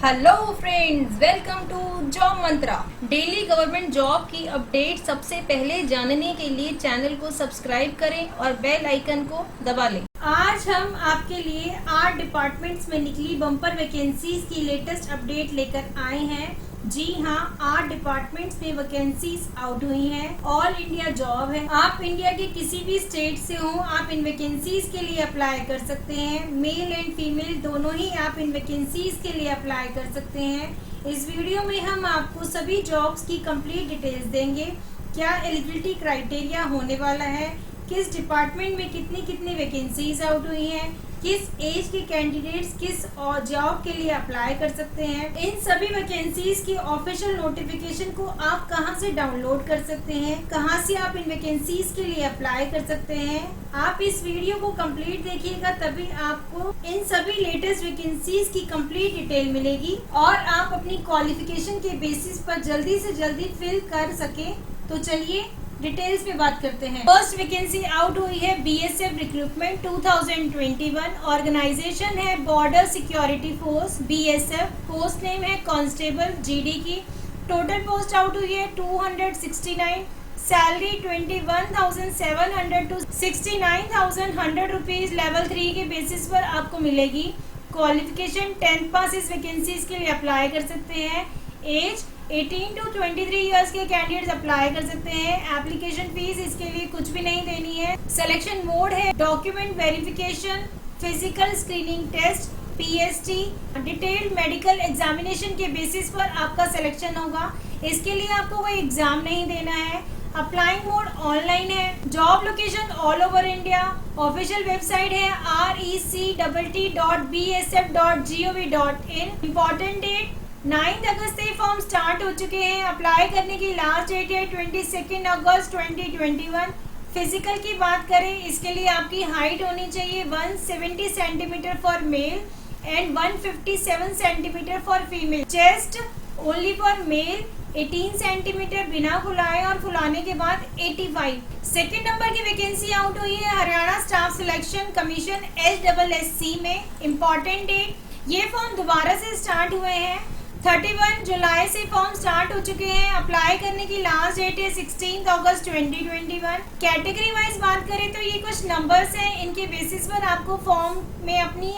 Hello friends, welcome to job Mantra. Daily government job की update सबसे पहले जानने के लिए चैनल को सब्सक्राइब करें और बेल आइकन को दबा लें। आज हम आपके लिए 8 डिपार्टमेंट्स में निकली बम्पर वैकेंसीज की लेटेस्ट अपडेट लेकर आए हैं। जी हाँ, 8 डिपार्टमेंट्स में वैकेंसीज आउट हुई हैं। ऑल इंडिया जॉब है। आप इंडिया के किसी भी स्टेट से हो, आप इन वैकेंसीज के लिए अप्लाई कर सकते हैं। मेल एंड फीमेल दोनों ही आप इन वैकेंसीज के लिए अप्लाई कर सकते हैं। इस वीडियो में हम आपको सभी जॉब्स की कंप्लीट डिटेल्स देंगे। क्या एलिजिबिलिटी क्राइटेरिया होने वाला है, किस डिपार्टमेंट में कितनी कितनी वैकेंसीज आउट हुई हैं, किस एज के कैंडिडेट्स किस जॉब के लिए अप्लाई कर सकते हैं, इन सभी वैकेंसीज की ऑफिशियल नोटिफिकेशन को आप कहां से डाउनलोड कर सकते हैं, कहां से आप इन वैकेंसीज के लिए अप्लाई कर सकते हैं। आप इस वीडियो को कंप्लीट देखिएगा, तभी आपको इन सभी लेटेस्ट वैकेंसीज की कंप्लीट डिटेल मिलेगी और आप अपनी क्वालिफिकेशन के बेसिस पर जल्दी से जल्दी फिल कर सके। तो चलिए डिटेल्स में बात करते हैं। फर्स्ट वैकेंसी आउट हुई है बीएसएफ रिक्रूटमेंट 2021। ऑर्गेनाइजेशन है border security force BSF. Post name है कांस्टेबल जीडी की। टोटल पोस्ट आउट हुई है 269। सैलरी 21,700 टू 69,100 रुपीज लेवल 3 के बेसिस पर आपको मिलेगी। क्वालिफिकेशन 10 पास इस वैकेंसीज के लिए अप्लाई कर सकते हैं। एज 18 टू 23 इयर्स के कैंडिडेट्स अप्लाई कर सकते हैं। एप्लीकेशन फीस इसके लिए कुछ भी नहीं देनी है। सिलेक्शन मोड है document verification, physical screening test, PST, detailed medical examination के बेसिस पर आपका सिलेक्शन होगा। इसके लिए आपको कोई एग्जाम नहीं देना है। अप्लाइंग मोड ऑनलाइन है। Job location all over India. Official website है rect.bsf.gov.in। इम्पोर्टेंट डेट 9 अगस्त से फॉर्म स्टार्ट हो चुके हैं। अप्लाई करने की लास्ट डेट है 22 अगस्त 2021। फिजिकल की बात करें, इसके लिए आपकी हाइट होनी चाहिए 170 centimetre for male and 157 centimetre for female. Chest only for male 18 centimetre बिना फुलाए और फुलाने के बाद 85। सेकेंड नंबर की वैकेंसी आउट हुई है Haryana staff selection commission HSSC में। इम्पोर्टेंट डेट, ये फॉर्म दोबारा से स्टार्ट हुए हैं। 31 जुलाई से फॉर्म स्टार्ट हो चुके हैं। अप्लाई करने की लास्ट डेट है 16 अगस्त 2021। कैटेगरी वाइज बात करें तो ये कुछ नंबर्स हैं, इनके बेसिस पर आपको फॉर्म में अपनी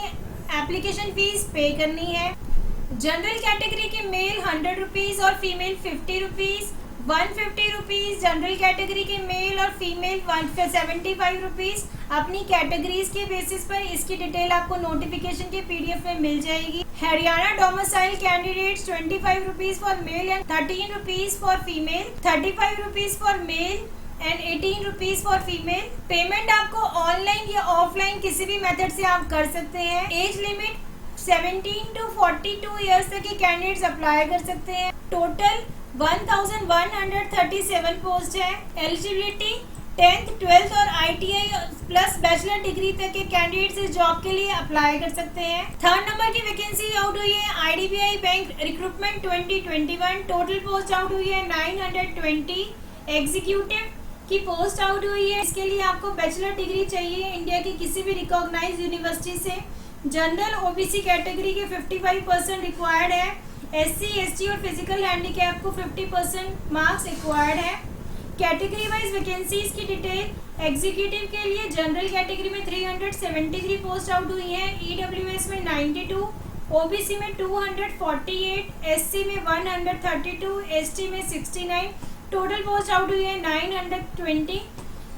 एप्लीकेशन फीस पे करनी है। जनरल कैटेगरी के मेल 100 रुपीज और female 50 rupees, 150 rupees. General category के मेल और फीमेल 75 रुपीज। अपनी कैटेगरीज के बेसिस पर इसकी डिटेल आपको नोटिफिकेशन के PDF में मिल जाएगी। Haryana domicile candidates 25 rupees for male and 13 rupees for female, 35 rupees for male and 18 rupees for female. Payment आपको ऑनलाइन या ऑफलाइन किसी भी मेथड से आप कर सकते हैं। एज लिमिट 17 टू 42 ईयर्स तक के कैंडिडेट्स अप्लाई कर सकते हैं। टोटल 1137 पोस्ट है। एलिजिबिलिटी 10th 12th और ITI प्लस बैचलर डिग्री तक के कैंडिडेट्स इस जॉब के लिए अप्लाई कर सकते हैं। थर्ड नंबर की वैकेंसी आउट हुई है IDBI bank recruitment 2021। Total post out हुई है 920। एग्जीक्यूटिव की पोस्ट आउट हुई है। इसके लिए आपको बैचलर डिग्री चाहिए इंडिया की किसी भी रिकॉग्नाइज्ड यूनिवर्सिटी से। जनरल OBC कैटेगरी के 55% रिक्वायर्ड है। SC ST और फिजिकल हैंडीकैप को 50% मार्क्स रिक्वायर्ड है। कैटेगरी वाइज वैकेंसीज की डिटेल, एग्जीक्यूटिव के लिए जनरल कैटेगरी में 373 पोस्ट आउट हुई है। EWS में 92, OBC में 248, SC में 132, ST में 69। टोटल पोस्ट आउट हुई है 920।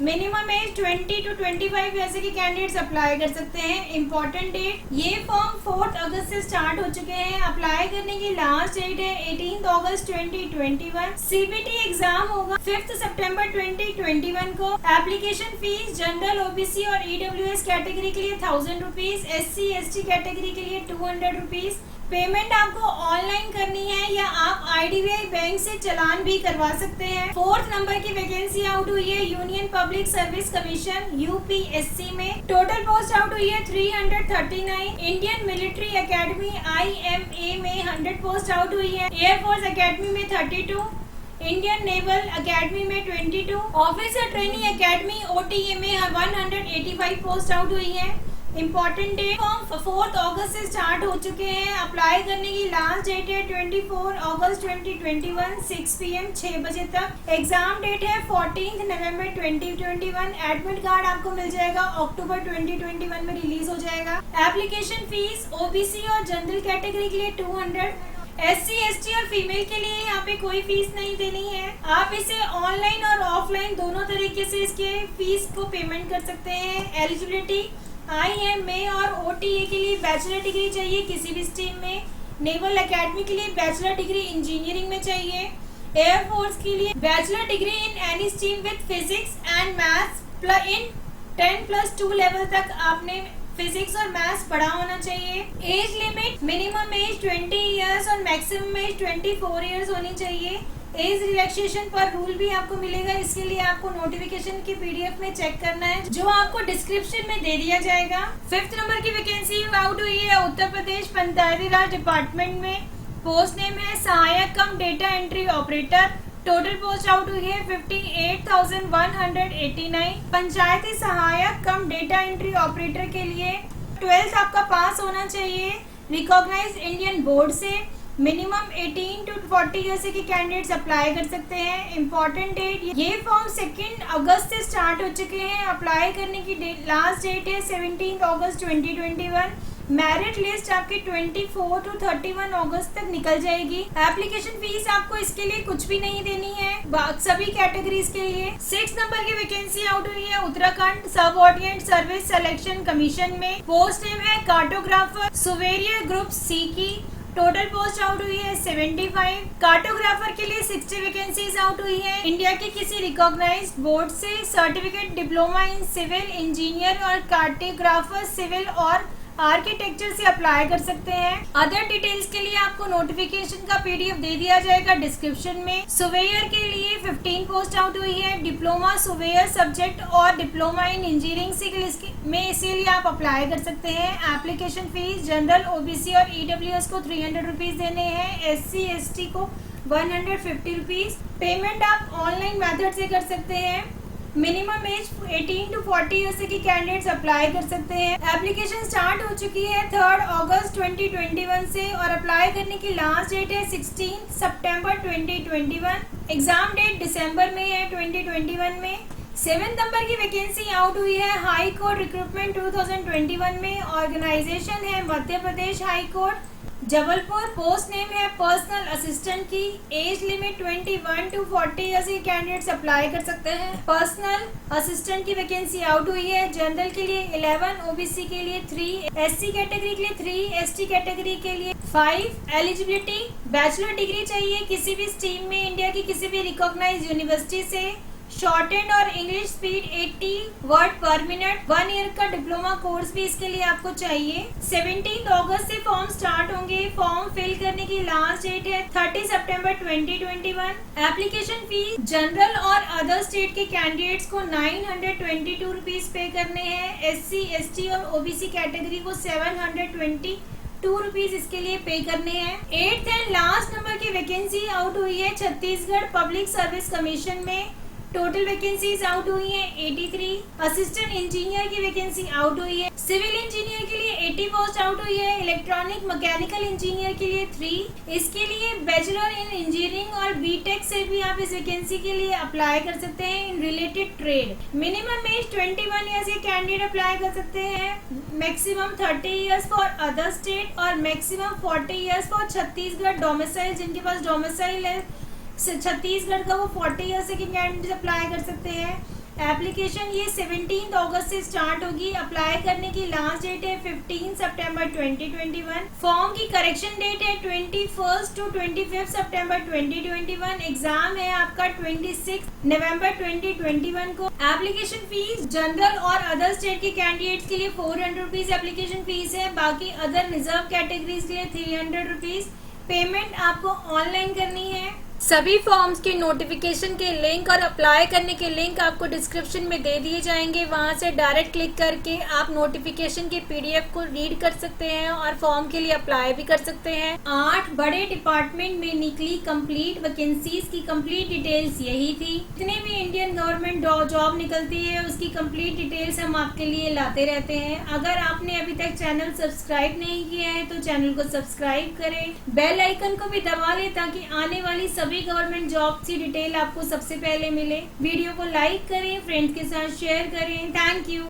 मिनिमम एज 20 टू 25 ऐसे के कैंडिडेट्स अप्लाई कर सकते हैं। इम्पोर्टेंट डेट, ये फॉर्म 4 अगस्त से स्टार्ट हो चुके हैं। अप्लाई करने की लास्ट डेट है 18 अगस्त 2021। CBT एग्जाम होगा 5 सितंबर 2021 को। एप्लीकेशन फीस जनरल OBC और EWS कैटेगरी के लिए 1000 रुपीज, SC ST कैटेगरी के लिए 200 रुपीज। पेमेंट आपको ऑनलाइन करनी है या आप IDBI बैंक से चालान भी करवा सकते हैं। फोर्थ नंबर की वैकेंसी आउट हुई है union public service commission UPSC में। टोटल पोस्ट आउट हुई है 339। इंडियन मिलिट्री एकेडमी IMA में 100 पोस्ट आउट हुई है। एयरफोर्स एकेडमी में 32, इंडियन नेवल एकेडमी में 22, ऑफिसर ट्रेनिंग एकेडमी OTA में 185 पोस्ट आउट हुई है। इम्पोर्टेंट डेट फॉर्म 4 अगस्त से स्टार्ट हो चुके हैं। अप्लाई करने की लास्ट डेट है 24 अगस्त 2021 6 PM 6 बजे तक। एग्जाम डेट है 14 नवंबर 2021। एडमिट कार्ड आपको मिल जाएगा अक्टूबर 2021 में रिलीज हो जाएगा। एप्लीकेशन फीस ओबीसी और जनरल कैटेगरी के लिए 200, SC ST और फीमेल के लिए यहाँ पे कोई फीस नहीं देनी है। आप इसे ऑनलाइन और ऑफलाइन दोनों तरीके से इसके फीस को पेमेंट कर सकते हैं। एलिजिबिलिटी IMA और OTA के लिए बैचलर डिग्री चाहिए किसी भी स्ट्रीम में। नेवल एकेडमी के लिए बैचलर डिग्री इंजीनियरिंग में चाहिए। एयरफोर्स के लिए bachelor degree in any stream with physics and maths in 10+2 level तक आपने फिजिक्स और मैथ्स पढ़ा होना चाहिए। Age limit minimum age 20 years और मैक्सिमम एज 24 इयर्स होनी चाहिए। एज रिलैक्सेशन पर रूल भी आपको मिलेगा, इसके लिए आपको नोटिफिकेशन की PDF में चेक करना है जो आपको डिस्क्रिप्शन में दे दिया जाएगा। 5th नंबर की वैकेंसी आउट हुई है उत्तर प्रदेश पंचायती राज डिपार्टमेंट में। पोस्ट नेम है सहायक cum data entry operator. Total post out हुई है 58,189। पंचायती सहायक कम डेटा एंट्री ऑपरेटर के लिए 12th आपका पास होना चाहिए रिकॉग्नाइज्ड इंडियन बोर्ड से। मिनिमम 18 to 40 ईयर्स के कैंडिडेट्स अप्लाई कर सकते हैं। इम्पोर्टेंट डेट, ये फॉर्म 2 अगस्त से स्टार्ट हो चुके हैं। अप्लाई करने की लास्ट डेट है 17 अगस्त 2021। मेरिट लिस्ट आपकी 24 to 31 अगस्त तक निकल जाएगी। एप्लीकेशन फीस आपको इसके लिए कुछ भी नहीं देनी है सभी कैटेगरीज के लिए। 6 नंबर की वैकेंसी आउट हुई है उत्तराखंड सब ऑर्डिनेट सर्विस सिलेक्शन कमीशन में। पोस्ट नेम है कार्टोग्राफर सुवेरियर ग्रुप C की। टोटल पोस्ट आउट हुई है 75। कार्टोग्राफर के लिए 60 वैकेंसीज आउट हुई है। इंडिया के किसी रिकॉग्नाइज्ड बोर्ड से certificate diploma in civil engineer और कार्टोग्राफर सिविल और आर्किटेक्चर से अप्लाई कर सकते हैं। अदर डिटेल्स के लिए आपको नोटिफिकेशन का PDF दे दिया जाएगा डिस्क्रिप्शन में। सुवेयर के लिए 15 पोस्ट आउट हुई है। डिप्लोमा सुवेयर सब्जेक्ट और डिप्लोमा इन इंजीनियरिंग में इसीलिए आप अप्लाई कर सकते हैं। एप्लीकेशन फीस जनरल OBC और EWS को 300 रुपीज देने हैं। SC ST को 150 रुपीज। पेमेंट आप ऑनलाइन मेथड से कर सकते हैं। मिनिमम एज 18 to 40 ईयर्स के कैंडिडेट्स अप्लाई कर सकते हैं। एप्लीकेशन स्टार्ट हो चुकी है 3 अगस्त 2021 से और अप्लाई करने की लास्ट डेट है 16 सितंबर 2021। एग्जाम डेट दिसंबर में है 2021 में। 7 नंबर की वैकेंसी आउट हुई है हाई कोर्ट रिक्रूटमेंट 2021 में। ऑर्गेनाइजेशन है Madhya Pradesh high court Jabalpur. Post name है पर्सनल असिस्टेंट की। एज लिमिट 21 to 40 ईयर्स के कैंडिडेट्स अप्लाई कर सकते हैं। पर्सनल असिस्टेंट की वैकेंसी आउट हुई है। जनरल के लिए 11, OBC के लिए 3, SC कैटेगरी के लिए 3, ST कैटेगरी के लिए 5। एलिजिबिलिटी बैचलर डिग्री चाहिए किसी भी स्ट्रीम में इंडिया की किसी भी रिकॉग्नाइज्ड यूनिवर्सिटी से। शॉर्ट हैंड और इंग्लिश स्पीड 80 वर्ड पर मिनट। 1 ईयर का डिप्लोमा कोर्स भी इसके लिए आपको चाहिए। 17 अगस्त से फॉर्म स्टार्ट होंगे। फॉर्म फिल करने की लास्ट डेट है 30 सितंबर 2021। एप्लीकेशन फीस जनरल और अदर स्टेट के कैंडिडेट्स को 922 रुपीज पे करने हैं। SC ST और OBC कैटेगरी को 722 रुपीज इसके लिए पे करने हैं। 8th एंड लास्ट नंबर की वैकेंसी आउट हुई है छत्तीसगढ़ पब्लिक सर्विस कमीशन में। टोटल वैकेंसीज आउट हुई है 83। असिस्टेंट इंजीनियर की वैकेंसी आउट हुई है। सिविल इंजीनियर के लिए 80 पोस्ट आउट हुई है। इलेक्ट्रॉनिक मैकेनिकल इंजीनियर के लिए 3। इसके लिए बैचलर इन इंजीनियरिंग और BTech से भी आप इस वैकेंसी के लिए अप्लाई कर सकते हैं in related trade. Minimum age 21 years के कैंडिडेट अप्लाई कर सकते हैं। Maximum 30 years for other state और maximum 40 years for Chhattisgarh domicile. जिनके पास डोमिसाइल है छत्तीसगढ़ का वो 40 ईयर्स के कैंडिडेट अप्लाई कर सकते हैं। एप्लीकेशन ये 17 अगस्त से स्टार्ट होगी। अप्लाई करने की लास्ट डेट है 15 सितंबर 2021। फॉर्म की करेक्शन डेट है 21 to 25 सितंबर 2021। एग्जाम है आपका 26 नवंबर 2021 को। एप्लीकेशन फीस जनरल और अदर स्टेट के कैंडिडेट्स के लिए 400 रुपीज एप्लीकेशन फीस है। बाकी अदर रिजर्व कैटेगरीज के लिए 300 रुपीज। पेमेंट आपको ऑनलाइन करनी है। सभी फॉर्म्स के नोटिफिकेशन के लिंक और अप्लाई करने के लिंक आपको डिस्क्रिप्शन में दे दिए जाएंगे। वहां से डायरेक्ट क्लिक करके आप नोटिफिकेशन के पीडीएफ को रीड कर सकते हैं और फॉर्म के लिए अप्लाई भी कर सकते हैं। 8 बड़े डिपार्टमेंट में निकली कंप्लीट वैकेंसीज की कंप्लीट डिटेल्स यही थी। जितने भी इंडियन गवर्नमेंट जॉब निकलती है उसकी कंप्लीट डिटेल्स हम आपके लिए लाते रहते हैं। अगर आपने अभी तक चैनल सब्सक्राइब नहीं किया है तो चैनल को सब्सक्राइब करें, बेल आइकन को भी दबा लें ताकि आने वाली सभी गवर्नमेंट जॉब की डिटेल आपको सबसे पहले मिले। वीडियो को लाइक करें, फ्रेंड्स के साथ शेयर करें। Thank you.